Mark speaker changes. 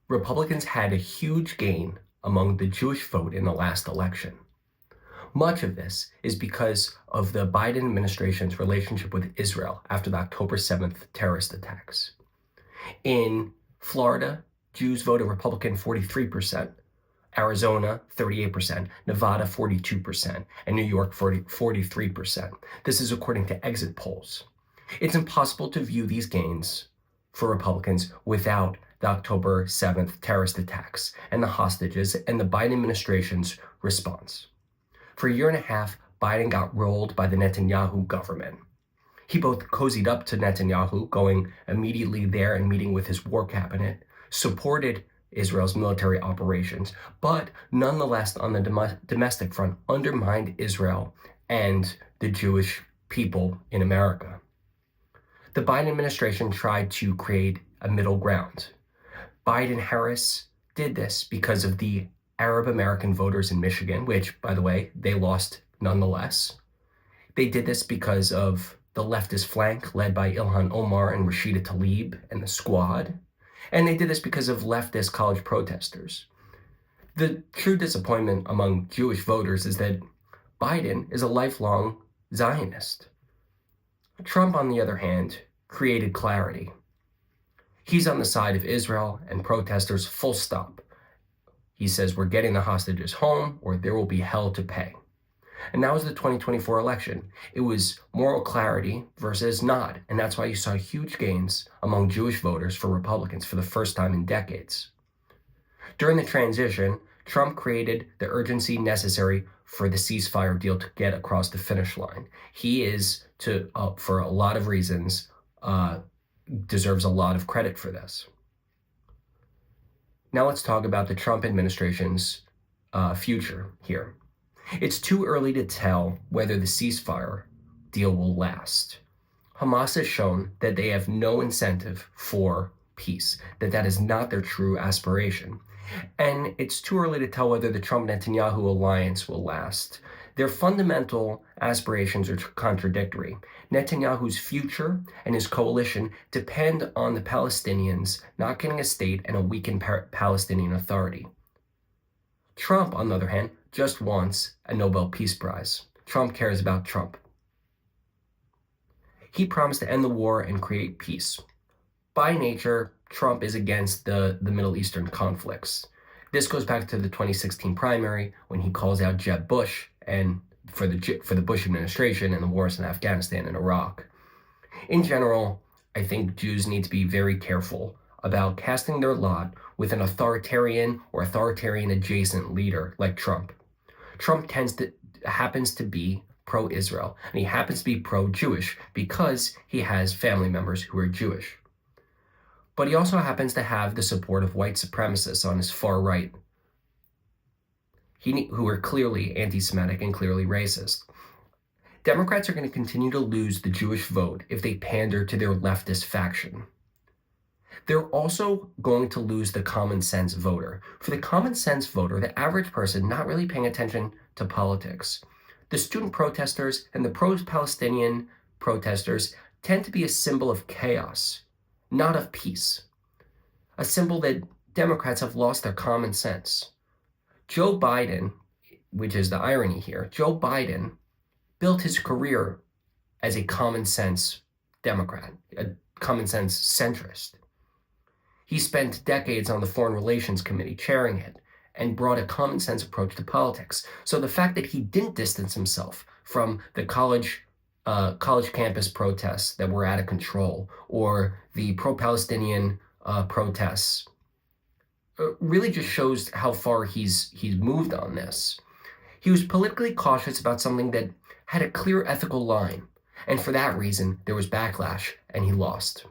Speaker 1: Republicans had a huge gain among the Jewish vote in the last election. Much of this is because of the Biden administration's relationship with Israel after the October 7th terrorist attacks. In Florida, Jews voted Republican 43%, Arizona 38%, Nevada 42%, and New York 43%. This is according to exit polls. It's impossible to view these gains for Republicans without the October 7th terrorist attacks and the hostages and the Biden administration's response. For a year and a half, Biden got rolled by the Netanyahu government. He both cozied up to Netanyahu, going immediately there and meeting with his war cabinet, supported Israel's military operations, but nonetheless on the domestic front undermined Israel and the Jewish people in America. The Biden administration tried to create a middle ground. Biden-Harris did this because of the Arab American voters in Michigan, which, by the way, they lost nonetheless. They did this because of the leftist flank led by Ilhan Omar and Rashida Tlaib and the Squad. And they did this because of leftist college protesters. The true disappointment among Jewish voters is that Biden is a lifelong Zionist. Trump, on the other hand, created clarity. He's on the side of Israel and protesters, full stop. He says we're getting the hostages home or there will be hell to pay. And that was the 2024 election. It was moral clarity versus not. And that's why you saw huge gains among Jewish voters for Republicans for the first time in decades. During the transition, Trump created the urgency necessary for the ceasefire deal to get across the finish line. He is, for a lot of reasons, deserves a lot of credit for this. Now let's talk about the Trump administration's future here. It's too early to tell whether the ceasefire deal will last. Hamas has shown that they have no incentive for peace, that is not their true aspiration. And it's too early to tell whether the Trump-Netanyahu alliance will last. Their fundamental aspirations are contradictory. Netanyahu's future and his coalition depend on the Palestinians not getting a state and a weakened Palestinian Authority. Trump, on the other hand, just wants a Nobel Peace Prize. Trump cares about Trump. He promised to end the war and create peace. By nature, Trump is against the Middle Eastern conflicts. This goes back to the 2016 primary when he calls out Jeb Bush and for the Bush administration and the wars in Afghanistan and Iraq. In general, I think Jews need to be very careful about casting their lot with an authoritarian or authoritarian adjacent leader like Trump. Trump happens to be pro-Israel, and he happens to be pro-Jewish because he has family members who are Jewish. But he also happens to have the support of white supremacists on his far right, who are clearly anti-Semitic and clearly racist. Democrats are going to continue to lose the Jewish vote if they pander to their leftist faction. They're also going to lose the common sense voter. For the common sense voter, the average person not really paying attention to politics, the student protesters and the pro-Palestinian protesters tend to be a symbol of chaos, not of peace. A symbol that Democrats have lost their common sense. Joe Biden, which is the irony here, Joe Biden built his career as a common sense Democrat, a common sense centrist. He spent decades on the Foreign Relations Committee, chairing it, and brought a common sense approach to politics. So the fact that he didn't distance himself from the college campus protests that were out of control or the pro-Palestinian protests really just shows how far he's moved on this. He was politically cautious about something that had a clear ethical line, and for that reason, there was backlash, and he lost.